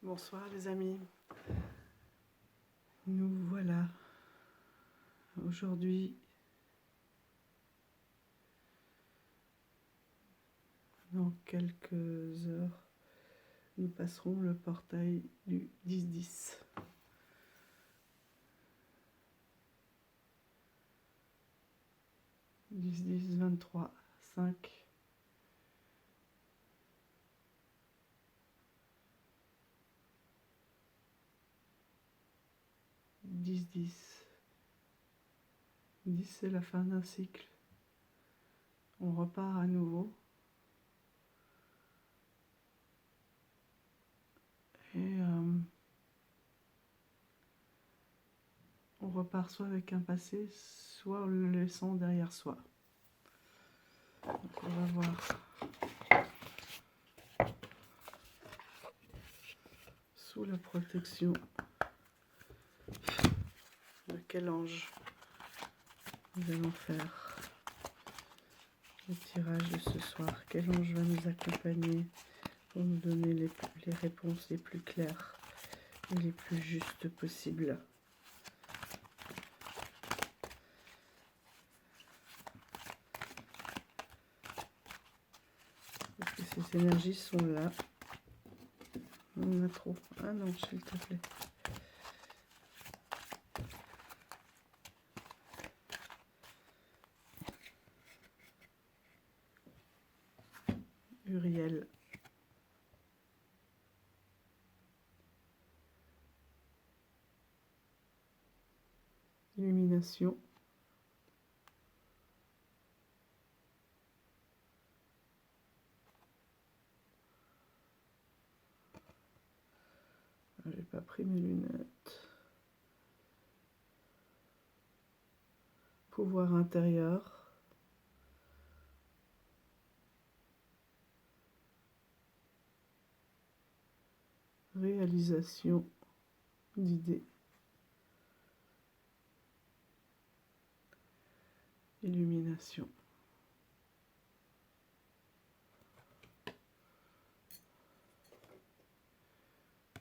Bonsoir les amis, nous voilà. Aujourd'hui, dans quelques heures, nous passerons le portail du 10-10. « 10-10, 23, 5. « 10-10. 10, c'est la fin d'un cycle. On repart à nouveau. Et on repart soit avec un passé, soit en le laissant derrière soi. Donc on va voir. Sous la protection de quel ange nous allons faire le tirage de ce soir. Quel ange va nous accompagner pour nous donner les réponses les plus claires et les plus justes possibles. Parce que ces énergies sont là. On en a trop. Ah non, s'il te plaît. Uriel. Illumination. J'ai pas pris mes lunettes. Pouvoir intérieur. Réalisation d'idées. Illumination.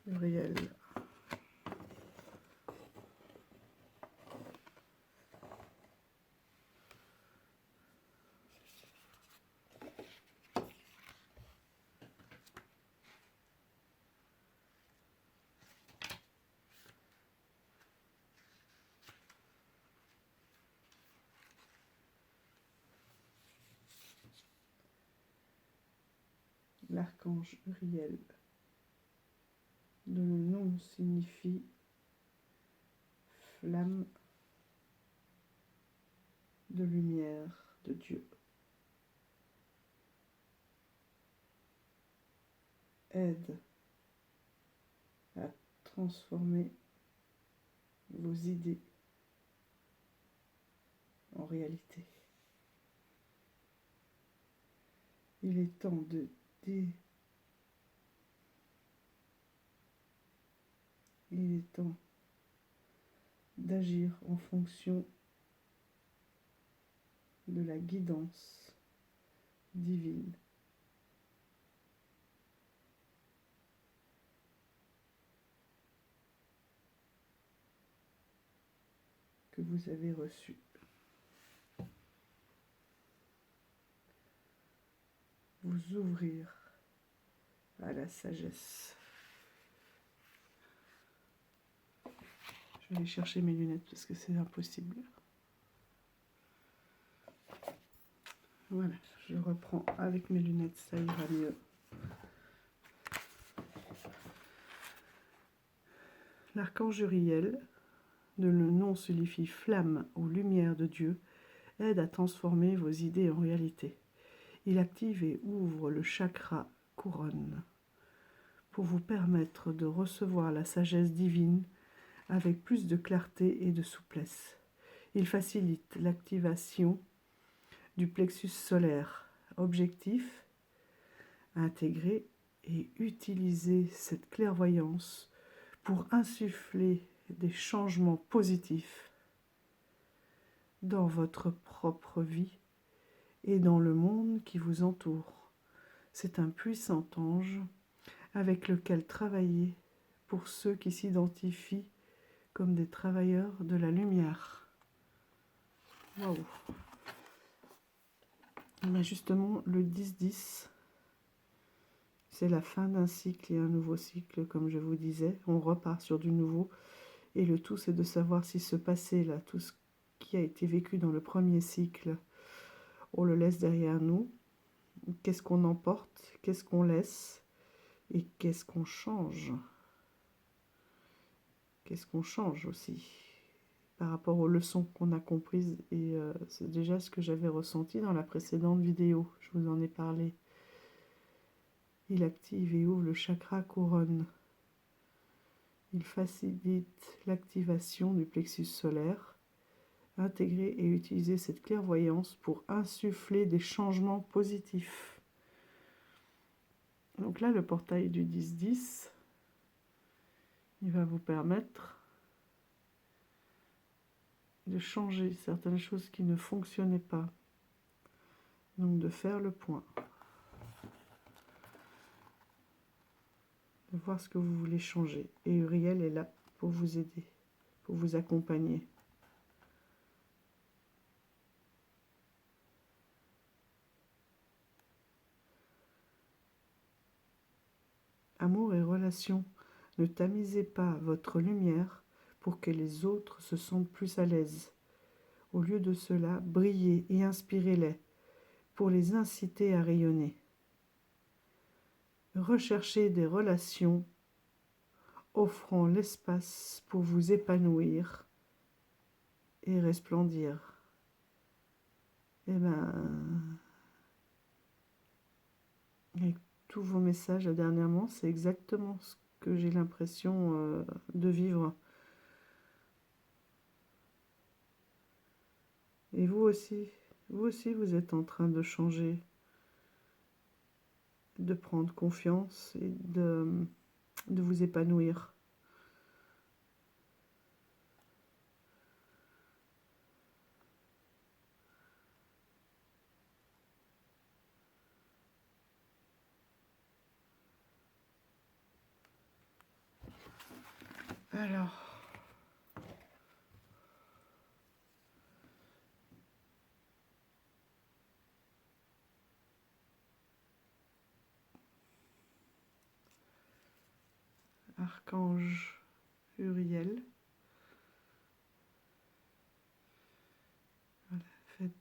Uriel. L'archange Uriel, dont le nom signifie flamme de lumière de Dieu, aide à transformer vos idées en réalité. Il est temps il est temps d'agir en fonction de la guidance divine. Que vous avez reçue. Vous ouvrir à la sagesse. Je vais aller chercher mes lunettes parce que c'est impossible. Voilà, je reprends avec mes lunettes, ça ira mieux. L'archange Uriel, dont le nom signifie flamme ou lumière de Dieu, aide à transformer vos idées en réalité. Il active et ouvre le chakra couronne pour vous permettre de recevoir la sagesse divine avec plus de clarté et de souplesse. Il facilite l'activation du plexus solaire. Objectif, intégrer et utiliser cette clairvoyance pour insuffler des changements positifs dans votre propre vie et dans le monde qui vous entoure. C'est un puissant ange avec lequel travailler pour ceux qui s'identifient comme des travailleurs de la lumière. Waouh! Mais justement, le 10-10, c'est la fin d'un cycle et un nouveau cycle, comme je vous disais. On repart sur du nouveau. Et le tout, c'est de savoir si ce passé-là, tout ce qui a été vécu dans le premier cycle, on le laisse derrière nous. Qu'est-ce qu'on emporte? Qu'est-ce qu'on laisse? Et qu'est-ce qu'on change? Qu'est-ce qu'on change aussi par rapport aux leçons qu'on a comprises? Et c'est déjà ce que j'avais ressenti dans la précédente vidéo. Je vous en ai parlé. Il active et ouvre le chakra couronne. Il facilite l'activation du plexus solaire. Intégrer et utiliser cette clairvoyance pour insuffler des changements positifs. Donc là, le portail du 10-10, il va vous permettre de changer certaines choses qui ne fonctionnaient pas. Donc de faire le point. De voir ce que vous voulez changer. Et Uriel est là pour vous aider, pour vous accompagner. Amour et relation, ne tamisez pas votre lumière pour que les autres se sentent plus à l'aise. Au lieu de cela, brillez et inspirez-les pour les inciter à rayonner. Recherchez des relations offrant l'espace pour vous épanouir et resplendir. Eh bien, avec tous vos messages dernièrement, c'est exactement ce que j'ai l'impression de vivre. Et vous aussi, vous êtes en train de changer, de prendre confiance et de vous épanouir. Alors, Archange Uriel, voilà, faites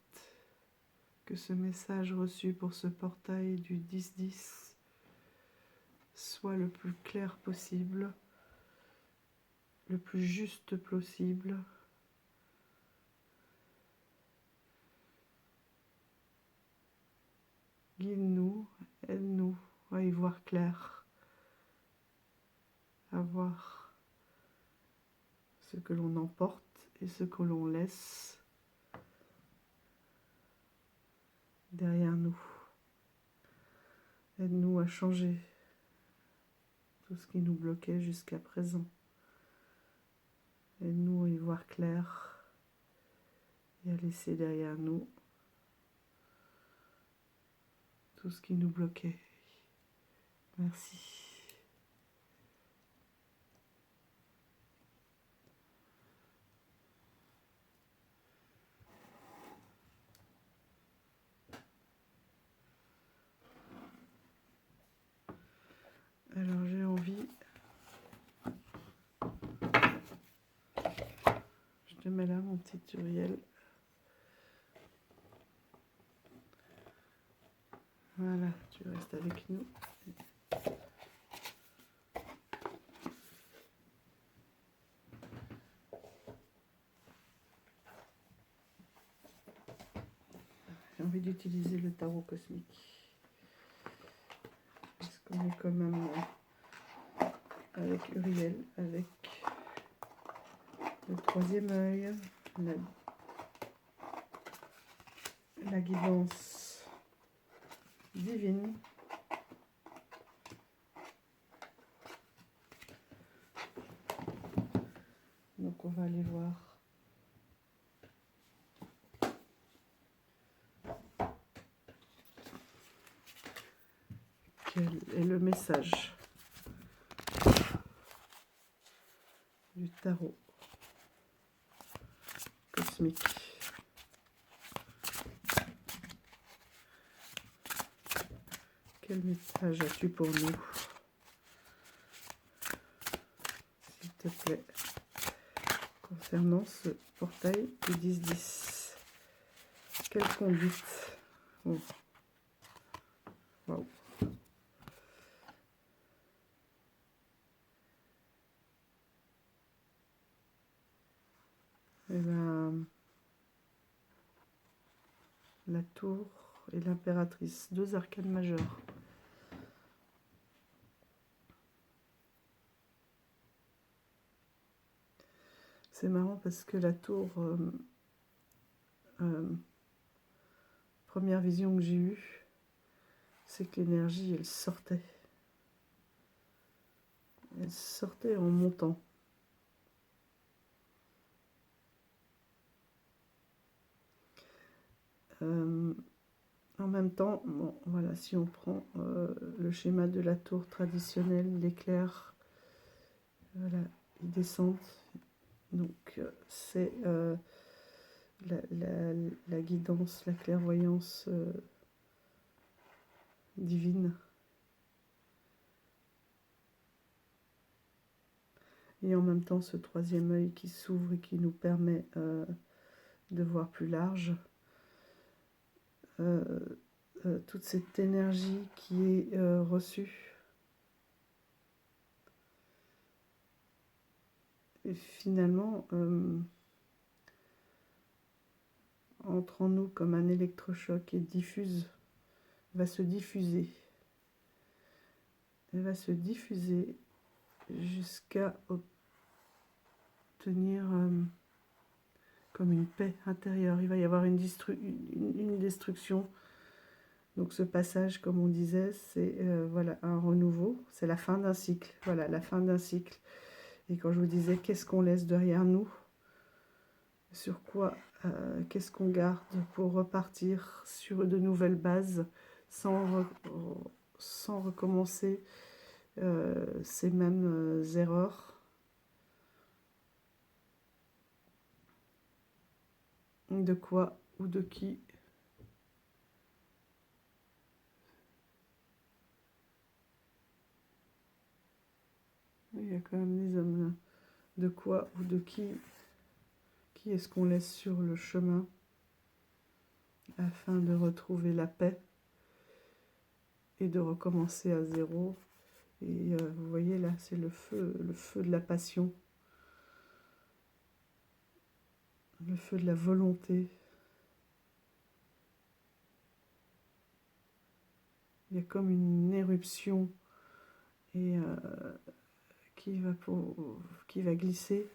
que ce message reçu pour ce portail du 10-10 soit le plus clair possible, le plus juste possible. Guide-nous, aide-nous à y voir clair, à voir ce que l'on emporte et ce que l'on laisse derrière nous. Aide-nous à changer tout ce qui nous bloquait jusqu'à présent. Aide-nous à y voir clair et à laisser derrière nous tout ce qui nous bloquait. Merci. Alors j'ai envie, je te mets là mon petit Uriel. Voilà, tu restes avec nous. J'ai envie d'utiliser le tarot cosmique. Parce qu'on est quand même avec Uriel, avec le troisième œil, la guidance divine. Donc on va aller voir quel est le message du tarot cosmique. Quel message as-tu pour nous, s'il te plaît, concernant ce portail du 10-10? Quelle conduite? Oh. Wow. Et ben, la tour et l'impératrice, deux arcanes majeures. C'est marrant parce que la tour, première vision que j'ai eue, c'est que l'énergie, elle sortait. Elle sortait en montant. En même temps, bon, voilà, si on prend le schéma de la tour traditionnelle, l'éclair, voilà, ils descendent. Donc, c'est la guidance, la clairvoyance divine. Et en même temps, ce troisième œil qui s'ouvre et qui nous permet de voir plus large. Toute cette énergie qui est reçue. Et finalement, entre en nous comme un électrochoc et diffuse, va se diffuser. Elle va se diffuser jusqu'à obtenir comme une paix intérieure. Il va y avoir une destruction. Donc ce passage, comme on disait, c'est voilà, un renouveau. C'est la fin d'un cycle. Voilà, la fin d'un cycle. Et quand je vous disais, qu'est-ce qu'on laisse derrière nous? Sur quoi? Qu'est-ce qu'on garde pour repartir sur de nouvelles bases sans recommencer ces mêmes erreurs? De quoi ou de qui? Il y a quand même des hommes là. De quoi ou de qui? Qui est-ce qu'on laisse sur le chemin afin de retrouver la paix et de recommencer à zéro? Et vous voyez là, c'est le feu de la passion, le feu de la volonté. Il y a comme une éruption et qui va glisser,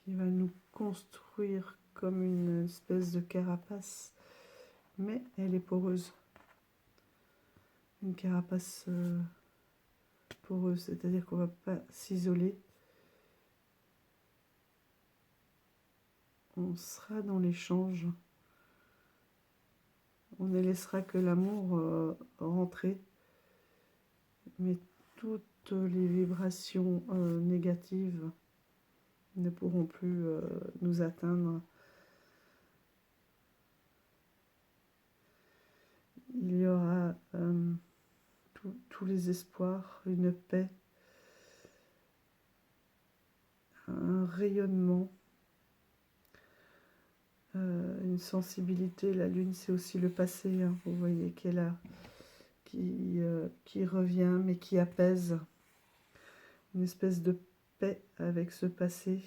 qui va nous construire comme une espèce de carapace, mais elle est poreuse. Une carapace poreuse, c'est-à-dire qu'on ne va pas s'isoler. On sera dans l'échange. On ne laissera que l'amour rentrer, mais toutes les vibrations négatives ne pourront plus nous atteindre. Il y aura tous les espoirs, une paix, un rayonnement, une sensibilité. La lune, c'est aussi le passé, hein, vous voyez, qui est là, qui revient, mais qui apaise. Une espèce de paix avec ce passé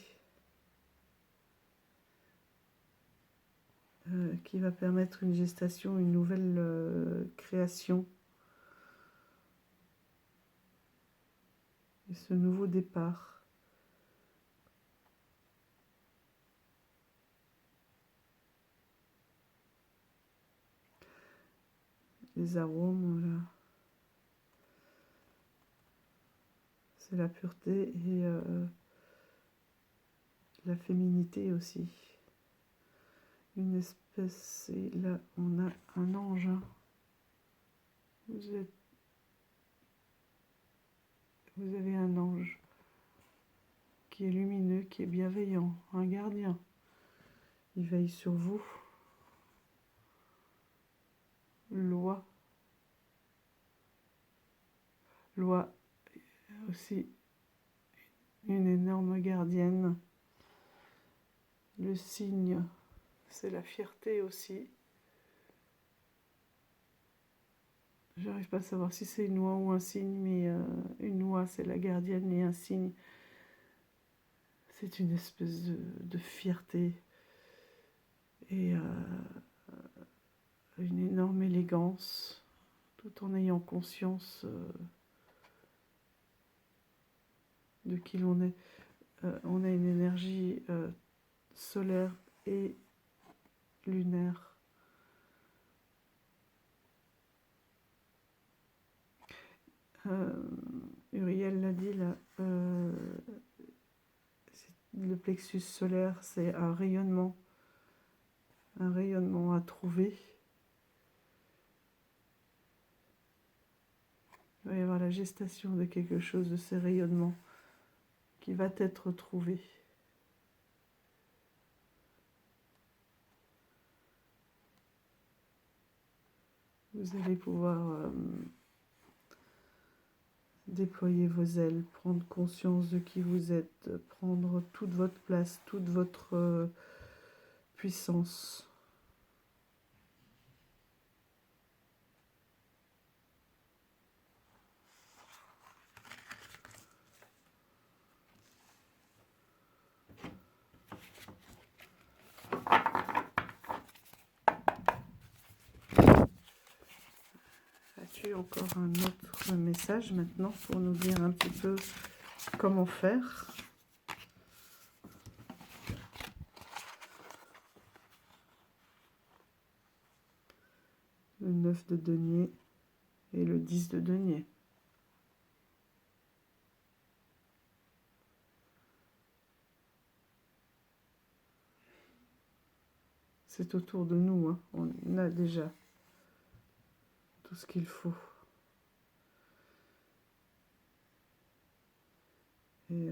qui va permettre une gestation, une nouvelle création. Et ce nouveau départ. Les arômes, voilà. C'est la pureté et la féminité aussi. Une espèce, et là on a un ange. Hein. Vous avez un ange. qui est lumineux, qui est bienveillant, un gardien. Il veille sur vous. Loi. Loi aussi une énorme gardienne. Le cygne, c'est la fierté aussi. J'arrive pas à savoir si c'est une oie ou un cygne, mais une oie, c'est la gardienne, et un cygne, c'est une espèce de fierté et une énorme élégance, tout en ayant conscience de qui l'on est. On a une énergie solaire et lunaire. Uriel l'a dit là, le plexus solaire, c'est un rayonnement à trouver. Il va y avoir la gestation de quelque chose, de ces rayonnements qui va être trouvé. Vous allez pouvoir déployer vos ailes, prendre conscience de qui vous êtes, prendre toute votre place, toute votre puissance. As-tu encore un autre message maintenant pour nous dire un petit peu comment faire ? Le 9 de denier et le 10 de denier. C'est autour de nous, hein. On a déjà tout ce qu'il faut. Et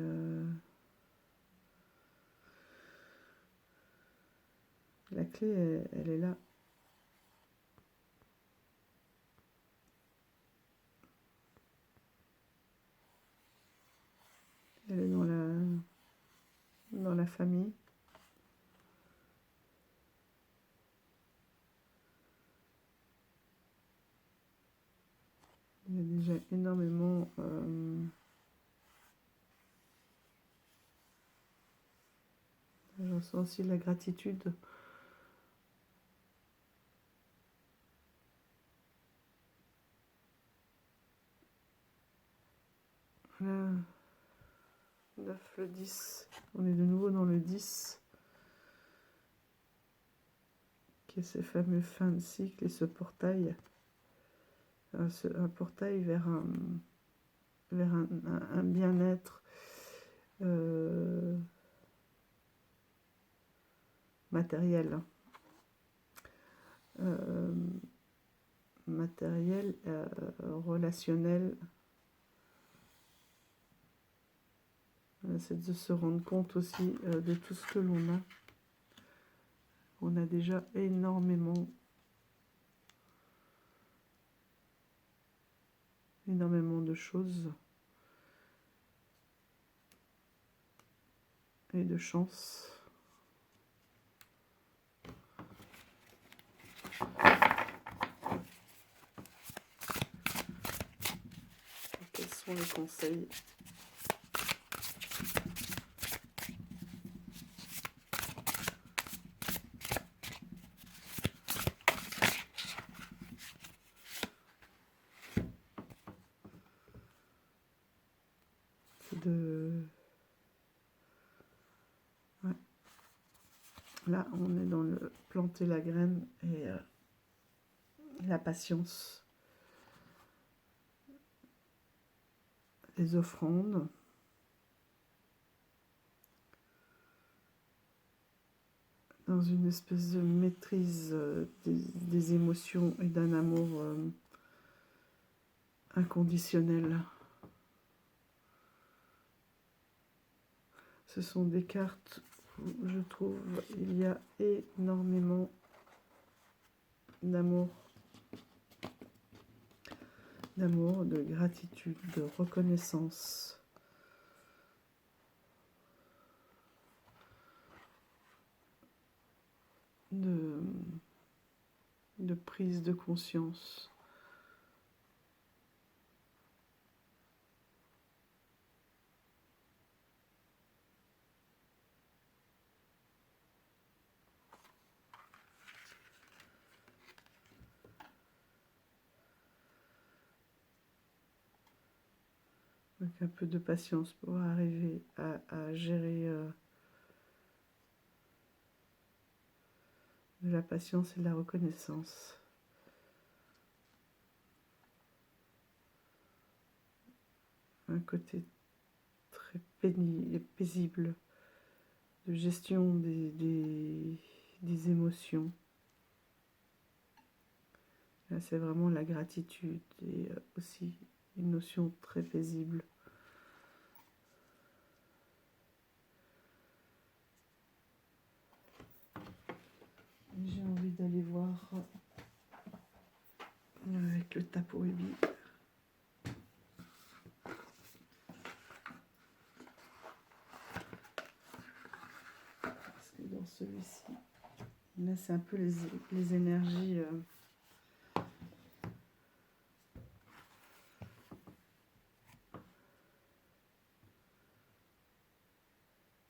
la clé, elle est là. Elle est dans la famille. Il y a déjà énormément je ressens aussi la gratitude. Le 9, le 10. On est de nouveau dans le 10. Qui est ces fameux fins de cycle et ce portail. Un portail vers un bien-être matériel. Matériel, relationnel. C'est de se rendre compte aussi de tout ce que l'on a. On a déjà énormément de choses et de chance. Quels sont les conseils ? Ouais. Là, on est dans le planter la graine et la patience. Les offrandes. Dans une espèce de maîtrise des émotions et d'un amour inconditionnel. Ce sont des cartes où je trouve il y a énormément d'amour, de gratitude, de reconnaissance, de prise de conscience. Avec un peu de patience pour arriver à gérer de la patience et de la reconnaissance. Un côté très paisible de gestion des émotions. Là, c'est vraiment la gratitude et aussi une notion très paisible. J'ai envie d'aller voir avec le Tapo Ebi. Parce que dans celui-ci, là c'est un peu les énergies.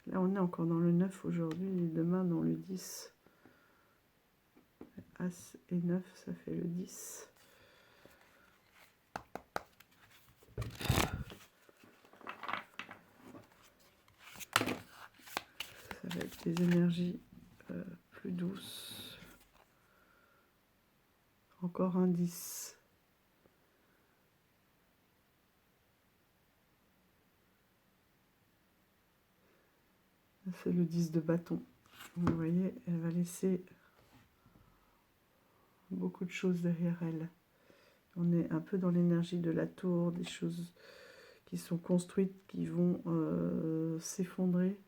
Là on est encore dans le 9 aujourd'hui et demain dans le 10. As et 9, ça fait le 10. Ça va être des énergies plus douces. Encore un 10. C'est le 10 de bâton. Vous voyez, elle va laisser beaucoup de choses derrière elle. On est un peu dans l'énergie de la tour, des choses qui sont construites, qui vont s'effondrer.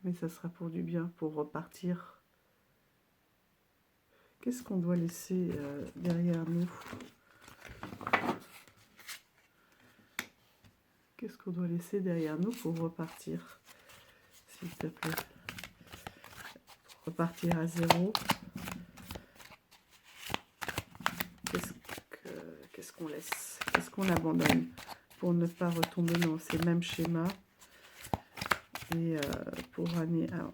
Mais ça sera pour du bien, pour repartir. Qu'est-ce qu'on doit laisser derrière nous? Qu'est-ce qu'on doit laisser derrière nous pour repartir, s'il te plaît? Pour repartir à zéro. Qu'est-ce qu'on laisse? Qu'est-ce qu'on abandonne pour ne pas retomber dans ces mêmes schémas et pour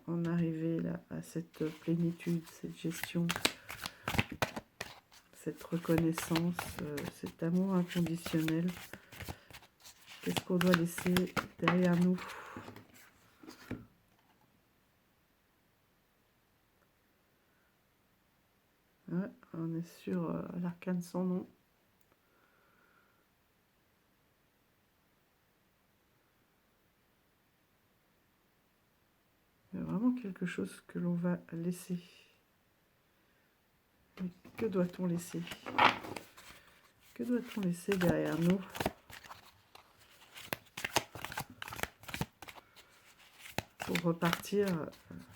en arriver là, à cette plénitude, cette gestion, cette reconnaissance, cet amour inconditionnel? Qu'est-ce qu'on doit laisser derrière nous? Ouais, on est sur l'arcane sans nom. Il y a vraiment quelque chose que l'on va laisser. Mais que doit-on laisser? Que doit-on laisser derrière nous? Pour repartir,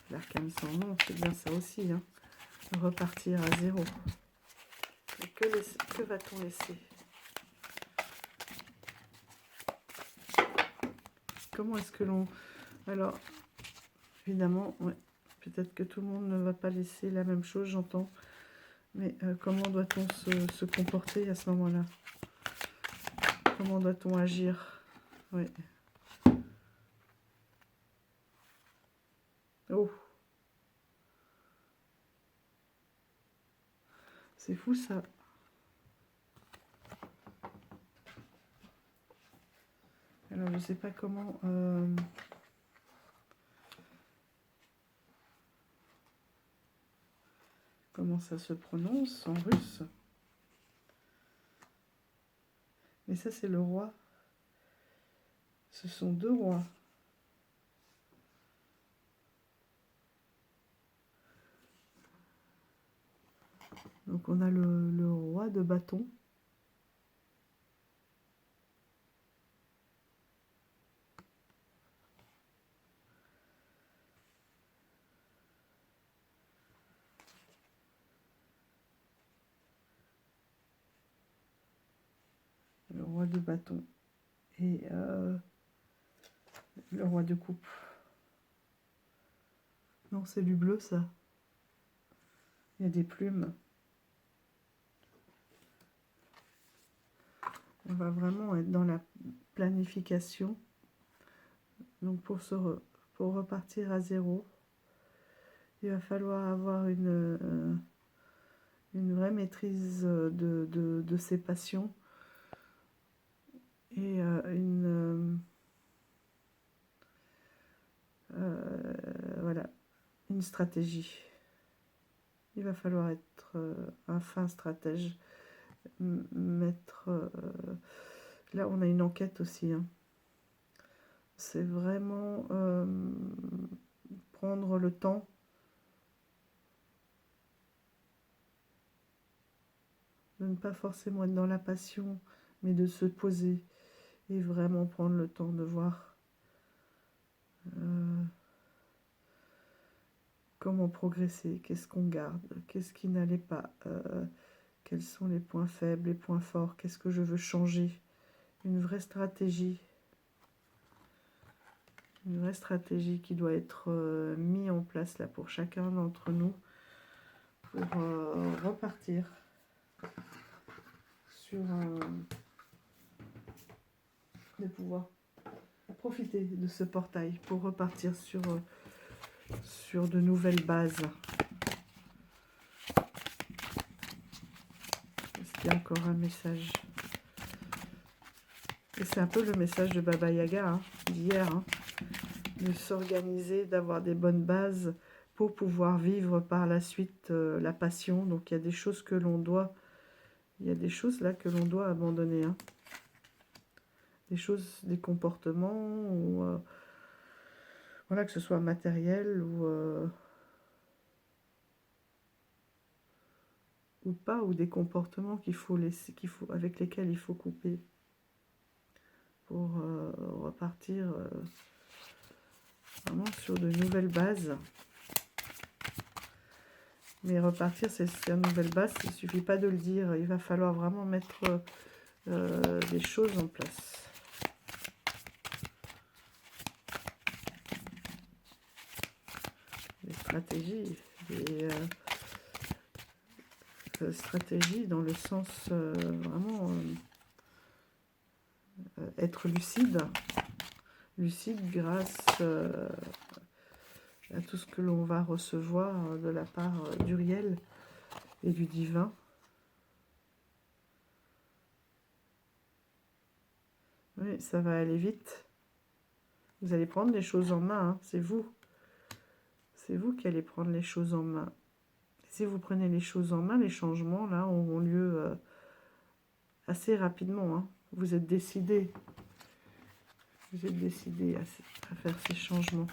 l'arcane sans nom, c'est bien ça aussi, hein, repartir à zéro. Et que va-t-on laisser? Comment est-ce que l'on... Alors, évidemment, ouais, peut-être que tout le monde ne va pas laisser la même chose, j'entends. Mais comment doit-on se comporter à ce moment-là? Comment doit-on agir? Oui. Oh! C'est fou ça. Alors je sais pas comment ça se prononce en russe. Mais ça c'est le roi. Ce sont deux rois. Donc on a le roi de bâton. roi de bâton et le roi de coupe. Non, c'est du bleu, ça. Il y a des plumes. On va vraiment être dans la planification. Donc, pour repartir à zéro, il va falloir avoir une vraie maîtrise de ses passions et voilà, une stratégie. Il va falloir être un fin stratège, là on a une enquête aussi, hein. C'est vraiment prendre le temps de ne pas forcément être dans la passion, mais de se poser et vraiment prendre le temps de voir comment progresser, qu'est-ce qu'on garde, qu'est-ce qui n'allait pas, quels sont les points faibles, les points forts, qu'est-ce que je veux changer. Une vraie stratégie qui doit être mise en place là pour chacun d'entre nous pour repartir sur de pouvoir profiter de ce portail pour repartir sur de nouvelles bases. Est-ce qu'il y a encore un message? Et c'est un peu le message de Baba Yaga, hein, d'hier, hein, de s'organiser, d'avoir des bonnes bases pour pouvoir vivre par la suite la passion. Donc il y a des choses que l'on doit, il y a des choses là que l'on doit abandonner, hein. Des choses, des comportements, ou voilà, que ce soit matériel ou pas, ou des comportements qu'il faut laisser, avec lesquels il faut couper pour repartir vraiment sur de nouvelles bases. Mais repartir, c'est une nouvelle base, il ne suffit pas de le dire, il va falloir vraiment mettre des choses en place. Des stratégies, stratégies dans le sens vraiment être lucide grâce à tout ce que l'on va recevoir de la part d'Uriel et du divin. Oui, ça va aller vite. Vous allez prendre les choses en main, hein. C'est vous. C'est vous qui allez prendre les choses en main. Si vous prenez les choses en main, les changements là auront lieu assez rapidement, hein. Vous êtes décidé. Vous êtes décidé à faire ces changements.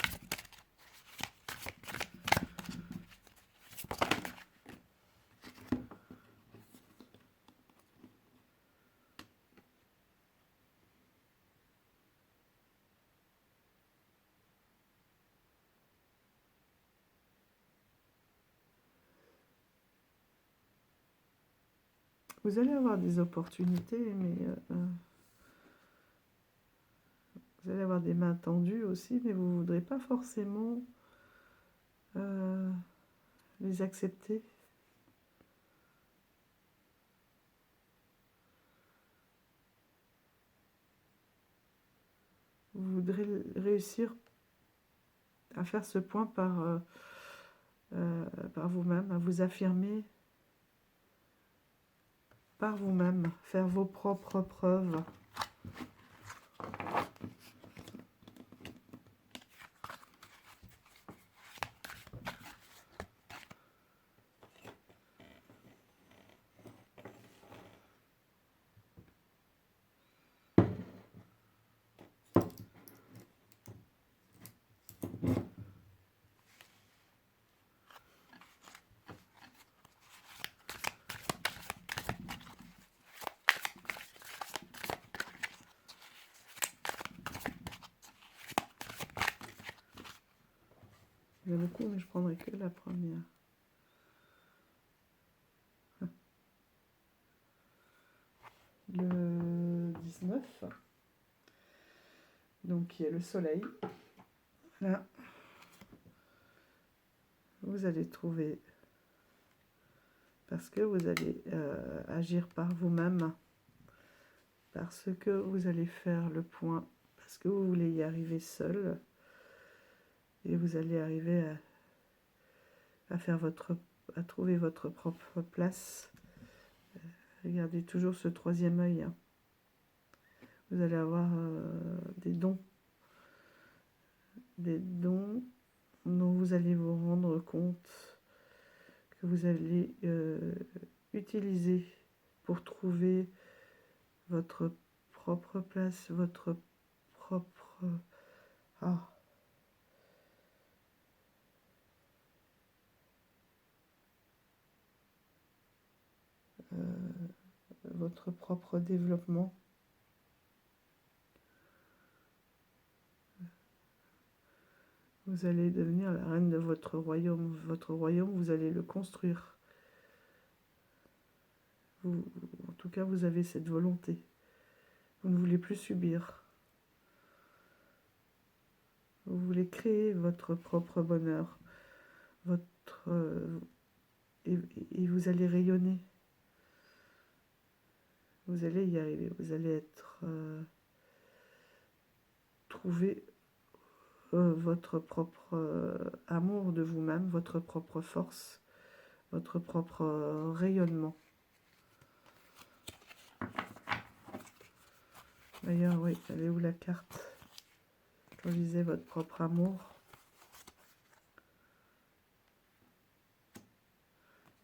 Vous allez avoir des opportunités, mais vous allez avoir des mains tendues aussi, mais vous ne voudrez pas forcément les accepter. Vous voudrez réussir à faire ce point par vous-même, à vous affirmer par vous-même, faire vos propres preuves. Il y en a beaucoup, mais je prendrai que la première. Le 19. 9, donc qui est le soleil. Là, vous allez trouver, parce que vous allez agir par vous-même, parce que vous allez faire le point, parce que vous voulez y arriver seul, et vous allez arriver à trouver votre propre place. Regardez toujours ce troisième œil. Hein. Vous allez avoir des dons dont vous allez vous rendre compte que vous allez utiliser pour trouver votre propre place, votre propre... votre propre développement. Vous allez devenir la reine de votre royaume. Votre royaume, vous allez le construire. En tout cas, vous avez cette volonté. Vous ne voulez plus subir. Vous voulez créer votre propre bonheur. Et vous allez rayonner. Vous allez y arriver. Vous allez être... trouver votre propre amour de vous-même, votre propre force, votre propre rayonnement. D'ailleurs, oui, elle est où la carte? Quand je disais votre propre amour.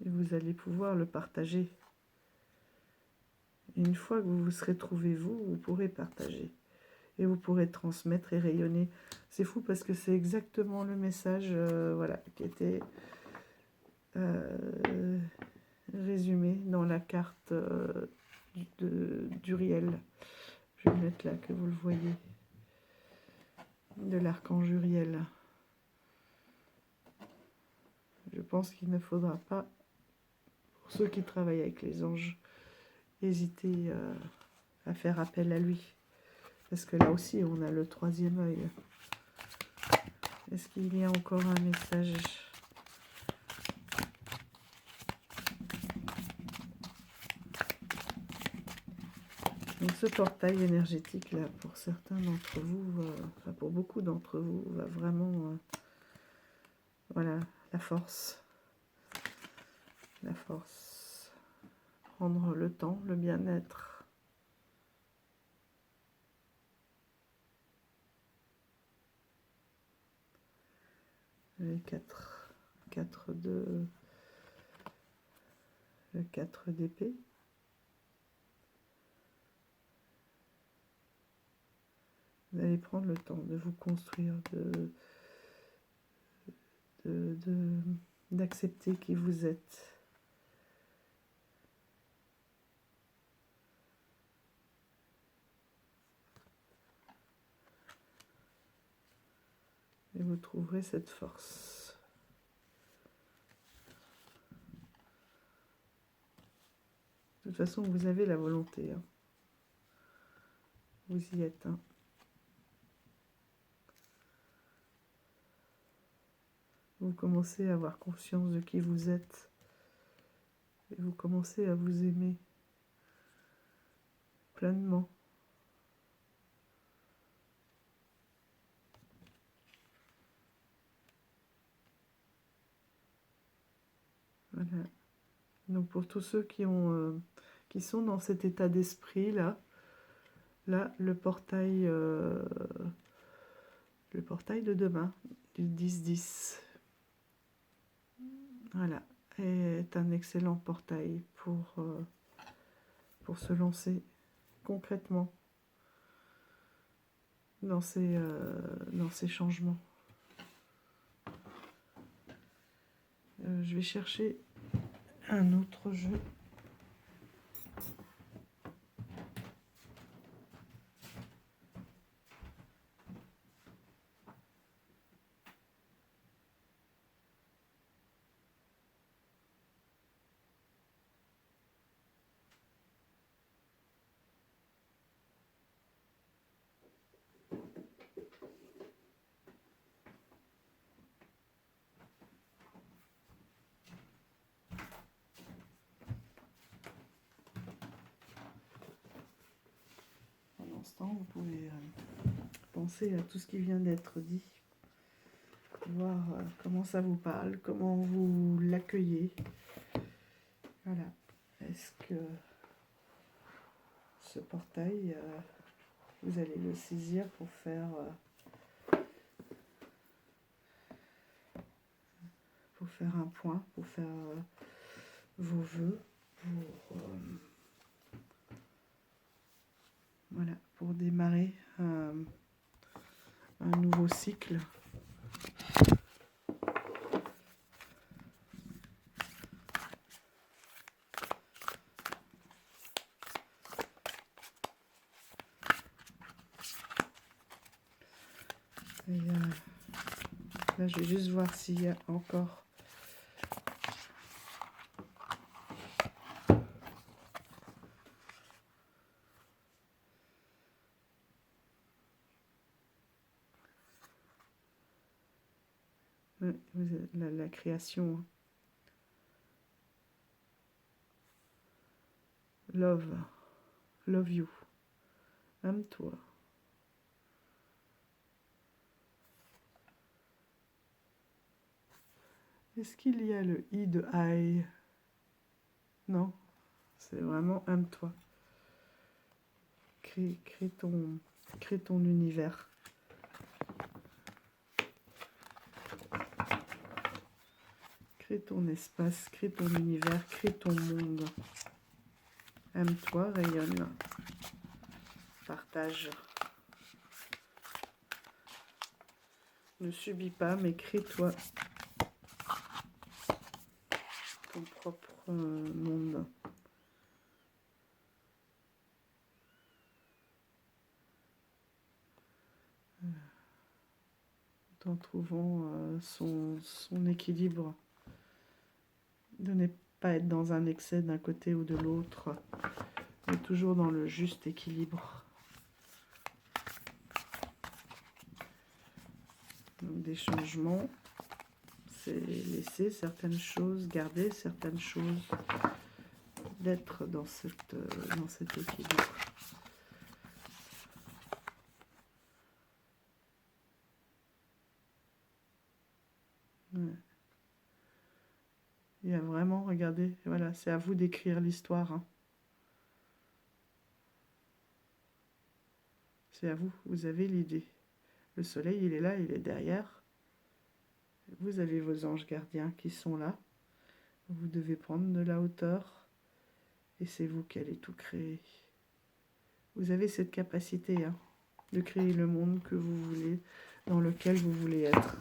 Et vous allez pouvoir le partager. Et une fois que vous vous serez trouvé vous pourrez partager. Et vous pourrez transmettre et rayonner. C'est fou parce que c'est exactement le message voilà, qui était résumé dans la carte d'Uriel. Je vais mettre là que vous le voyez. De l'archange Uriel. Je pense qu'il ne faudra pas, pour ceux qui travaillent avec les anges, hésiter à faire appel à lui. Parce que là aussi, on a le troisième œil. Est-ce qu'il y a encore un message? Donc ce portail énergétique là, pour certains d'entre vous, enfin pour beaucoup d'entre vous, va vraiment, voilà, la force. La force. Prendre le temps, le bien-être. Les 4 de... Le 4 d'épée. Vous allez prendre le temps de vous construire, d'accepter qui vous êtes. Et vous trouverez cette force. De toute façon, vous avez la volonté. Hein. Vous y êtes. Hein. Vous commencez à avoir conscience de qui vous êtes. Et vous commencez à vous aimer pleinement. Voilà. Donc pour tous ceux qui sont dans cet état d'esprit là, le portail de demain du 10-10, voilà, est un excellent portail pour se lancer concrètement dans ces changements. Je vais chercher un autre jeu. instant, vous pouvez penser à tout ce qui vient d'être dit, voir comment ça vous parle, comment vous l'accueillez. Voilà. Est-ce que ce portail, vous allez le saisir pour faire un point, pour faire vos vœux, voilà, pour démarrer un nouveau cycle. Et là, je vais juste voir s'il y a encore la création. Love you, aime-toi. Est-ce qu'il y a le i de I? Non, c'est vraiment aime-toi. Crée ton univers. Crée ton espace, crée ton univers, crée ton monde. Aime-toi, rayonne. Partage. Ne subis pas, mais crée-toi ton propre monde. En trouvant son équilibre. De ne pas être dans un excès d'un côté ou de l'autre, mais toujours dans le juste équilibre. Donc des changements, c'est laisser certaines choses, garder certaines choses, d'être dans cet équilibre. Ouais. Il y a vraiment, regardez, voilà, c'est à vous d'écrire l'histoire. Hein. C'est à vous, vous avez l'idée. Le soleil, il est là, il est derrière. Vous avez vos anges gardiens qui sont là. Vous devez prendre de la hauteur. Et c'est vous qui allez tout créer. Vous avez cette capacité de créer le monde que vous voulez, dans lequel vous voulez être.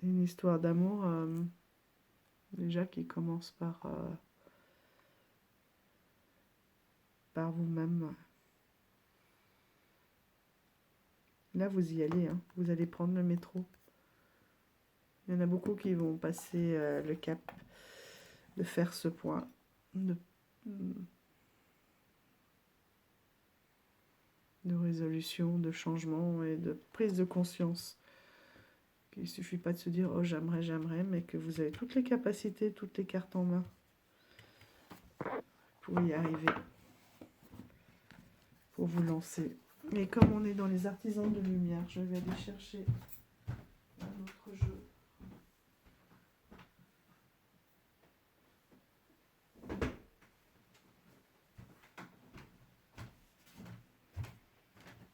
Une histoire d'amour, déjà qui commence par vous-même. Là, vous y allez, vous allez prendre le métro. Il y en a beaucoup qui vont passer le cap de faire ce point, de résolution, de changement et de prise de conscience. Il ne suffit pas de se dire « Oh, j'aimerais », mais que vous avez toutes les capacités, toutes les cartes en main pour y arriver, pour vous lancer. Mais comme on est dans les artisans de lumière, je vais aller chercher un autre jeu.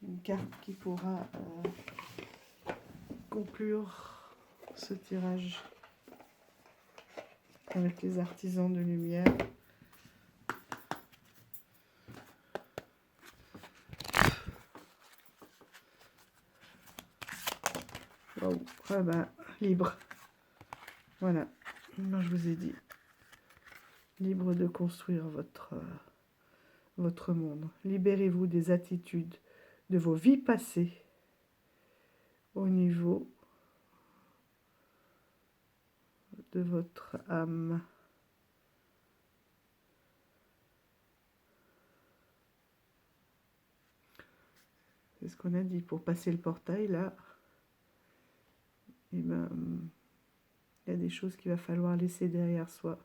Une carte qui pourra conclure ce tirage avec les artisans de lumière. Wow. Ah bah, libre. Voilà. Moi, je vous ai dit. Libre de construire votre monde. Libérez-vous des attitudes de vos vies passées au niveau de votre âme. C'est ce qu'on a dit. Pour passer le portail, là, eh ben, Il y a des choses qu'il va falloir laisser derrière soi.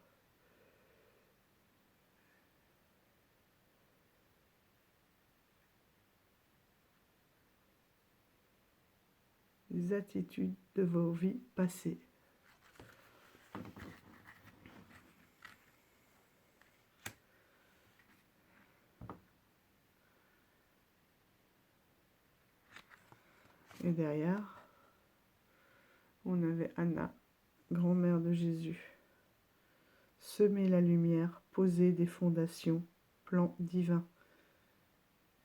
Les attitudes de vos vies passées. Et derrière, on avait Anna, grand-mère de Jésus. Semer la lumière, poser des fondations, plan divin.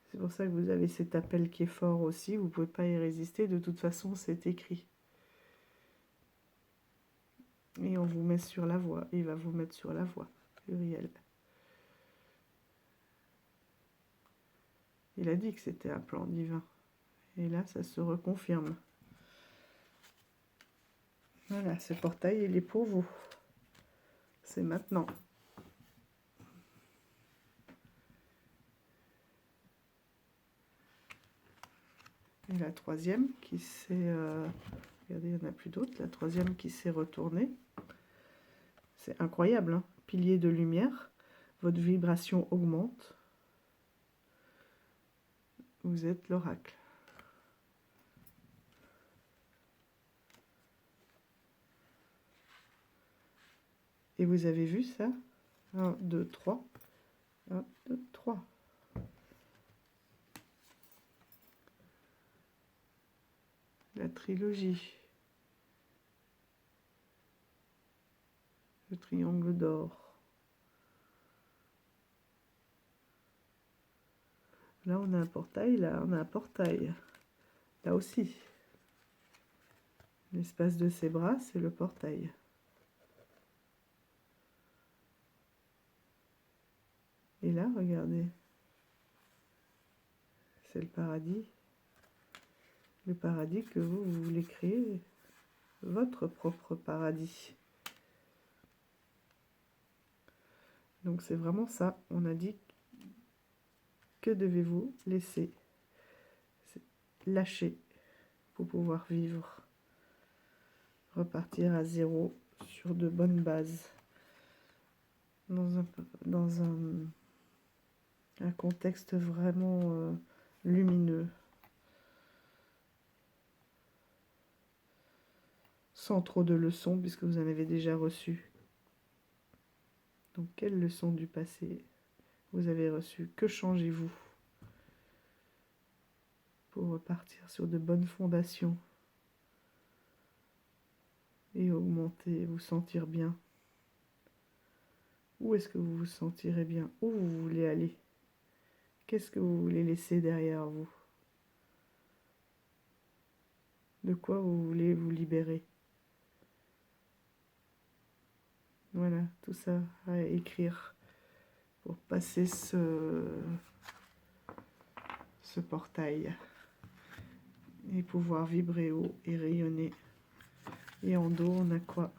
C'est pour ça que vous avez cet appel qui est fort aussi, vous ne pouvez pas y résister, de toute façon c'est écrit. Et on vous met sur la voie, il va vous mettre sur la voie, Uriel. Il a dit que c'était un plan divin. Et là, ça se reconfirme. Voilà, ce portail, il est pour vous. C'est maintenant. Et la troisième qui s'est... regardez, il n'y en a plus d'autres. La troisième qui s'est retournée. C'est incroyable, hein? Pilier de lumière. Votre vibration augmente. Vous êtes l'oracle. Et vous avez vu ça? 1, 2, 3. 1, 2, 3. La trilogie. Le triangle d'or. Là, on a un portail. Là, on a un portail. Là aussi. L'espace de ses bras, c'est le portail. Et là, regardez. C'est le paradis. Le paradis que vous voulez créer. Votre propre paradis. Donc c'est vraiment ça. On a dit que devez-vous laisser, lâcher pour pouvoir vivre, repartir à zéro sur de bonnes bases, dans un contexte vraiment lumineux, sans trop de leçons puisque vous en avez déjà reçu. Donc quelle leçon du passé vous avez reçue? Que changez-vous pour repartir sur de bonnes fondations et augmenter, vous sentir bien? Où est-ce que vous vous sentirez bien? Où vous voulez aller? Qu'est-ce que vous voulez laisser derrière vous? De quoi vous voulez vous libérer? Voilà, tout ça à écrire pour passer ce portail et pouvoir vibrer haut et rayonner. Et en dos, on a quoi?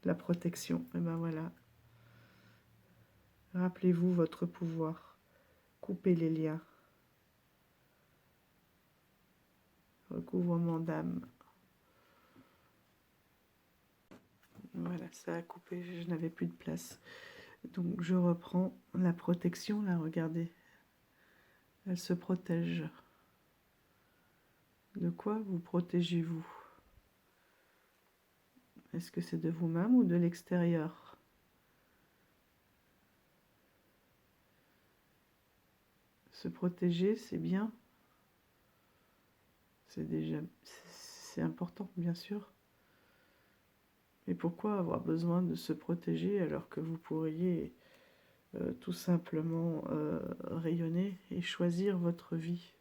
La protection. Et ben voilà. Rappelez-vous votre pouvoir. Coupez les liens. Recouvrement d'âme. Voilà, ça a coupé, je n'avais plus de place. Donc je reprends la protection, là, regardez. Elle se protège. De quoi vous protégez-vous? Est-ce que c'est de vous-même ou de l'extérieur? Se protéger, c'est bien. C'est important, bien sûr. Mais pourquoi avoir besoin de se protéger alors que vous pourriez tout simplement rayonner et choisir votre vie?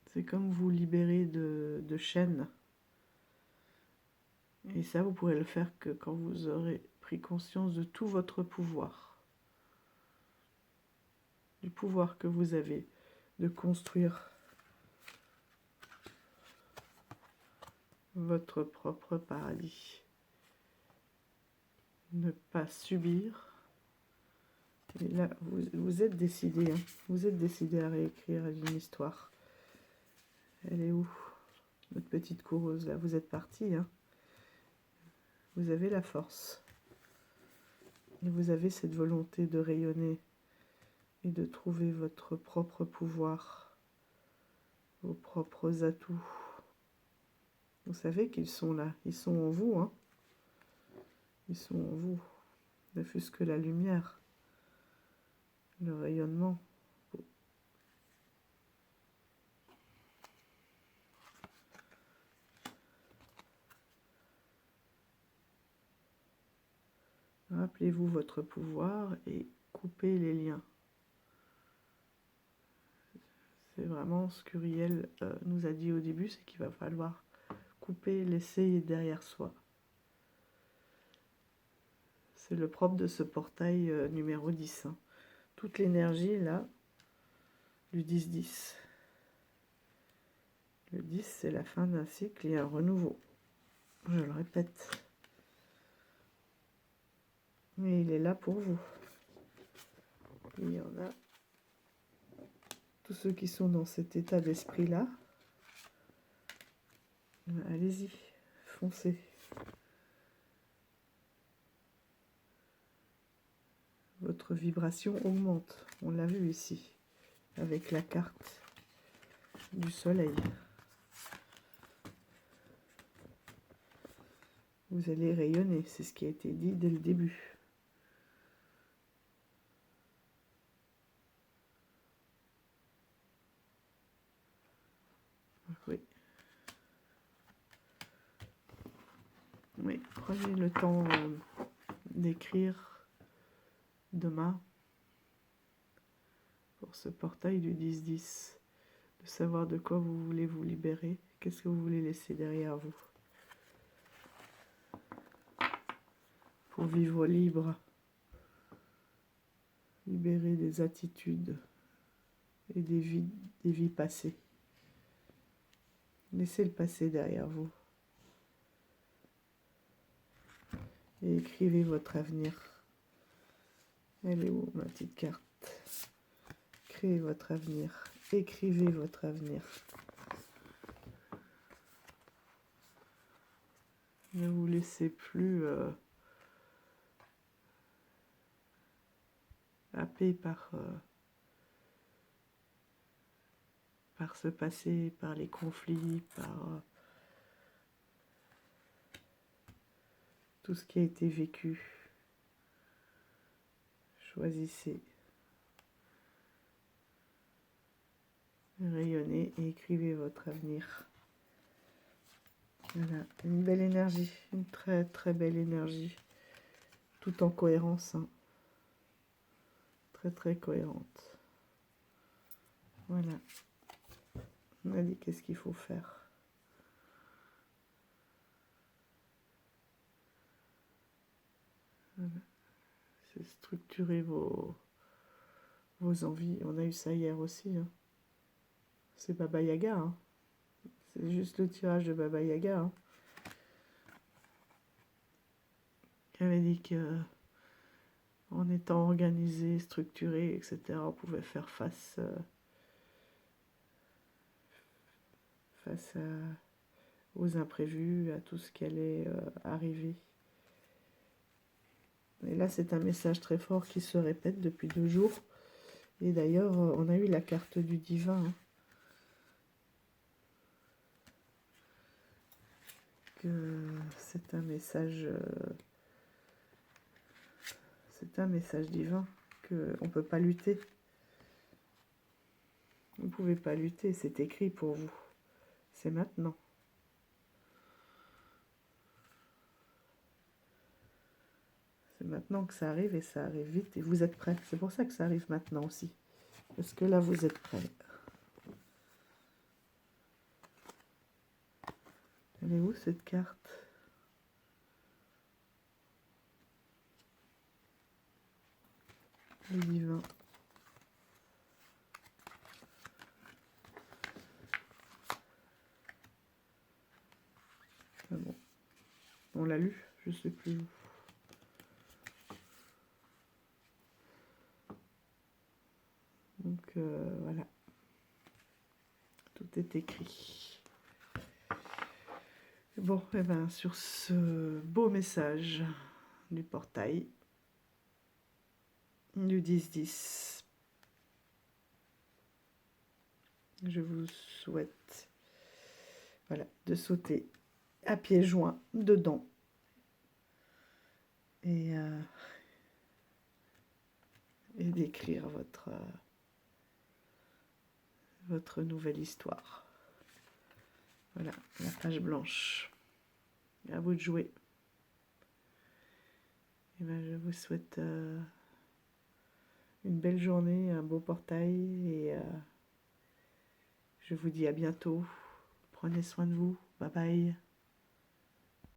C'est comme vous libérer de chaînes. Et ça, vous pourrez le faire que quand vous aurez pris conscience de tout votre pouvoir. Du pouvoir que vous avez de construire votre propre paradis. Ne pas subir. Et là, vous êtes décidé, hein. Vous êtes décidé à réécrire une histoire. Elle est où? Votre petite coureuse, là, vous êtes partie, hein. Vous avez la force. Et vous avez cette volonté de rayonner et de trouver votre propre pouvoir, vos propres atouts. Vous savez qu'ils sont là, ils sont en vous, hein. Ils sont en vous. Ne fût-ce que la lumière, le rayonnement. Rappelez-vous votre pouvoir et coupez les liens. C'est vraiment ce qu'Uriel nous a dit au début, c'est qu'il va falloir couper, laisser derrière soi. C'est le propre de ce portail numéro 10. Hein. Toute l'énergie, là, du 10-10. Le 10, c'est la fin d'un cycle et un renouveau. Je le répète. Mais il est là pour vous. Il y en a. Tous ceux qui sont dans cet état d'esprit-là, allez-y, foncez. Votre vibration augmente. On l'a vu ici, avec la carte du soleil. Vous allez rayonner, c'est ce qui a été dit dès le début. Oui. Oui, prenez le temps d'écrire demain pour ce portail du 10-10, de savoir de quoi vous voulez vous libérer, qu'est-ce que vous voulez laisser derrière vous. Pour vivre libre, libérer des attitudes et des vies passées. Laissez le passé derrière vous. Et écrivez votre avenir. Elle est où, ma petite carte? Créez votre avenir. Écrivez votre avenir. Ne vous laissez plus happer par ce passé, par les conflits, par tout ce qui a été vécu. Choisissez, rayonnez et écrivez votre avenir. Voilà, une belle énergie, une très très belle énergie, tout en cohérence, hein. Très très cohérente. Voilà, on a dit qu'est-ce qu'il faut faire. Voilà. C'est structurer vos envies. On a eu ça hier aussi. Hein. C'est Baba Yaga. Hein. C'est juste le tirage de Baba Yaga. Hein. Qui avait dit que en étant organisé, structuré, etc., on pouvait faire face aux imprévus, à tout ce qui allait arriver. Et là, c'est un message très fort qui se répète depuis 2 jours. Et d'ailleurs, on a eu la carte du divin. Hein, que c'est un message divin, qu'on ne peut pas lutter. Vous ne pouvez pas lutter, c'est écrit pour vous. C'est maintenant. C'est maintenant que ça arrive et ça arrive vite et vous êtes prêts. C'est pour ça que ça arrive maintenant aussi. Parce que là, vous êtes prêts. Elle est où cette carte? Le divin. Ah bon. On l'a lu, je sais plus où. Donc voilà. Tout est écrit. Bon, et ben sur ce beau message du portail du 10-10, je vous souhaite voilà, de sauter à pieds joints dedans et d'écrire votre nouvelle histoire. Voilà, la page blanche. À vous de jouer. Et ben, je vous souhaite une belle journée, un beau portail et je vous dis à bientôt. Prenez soin de vous. Bye bye.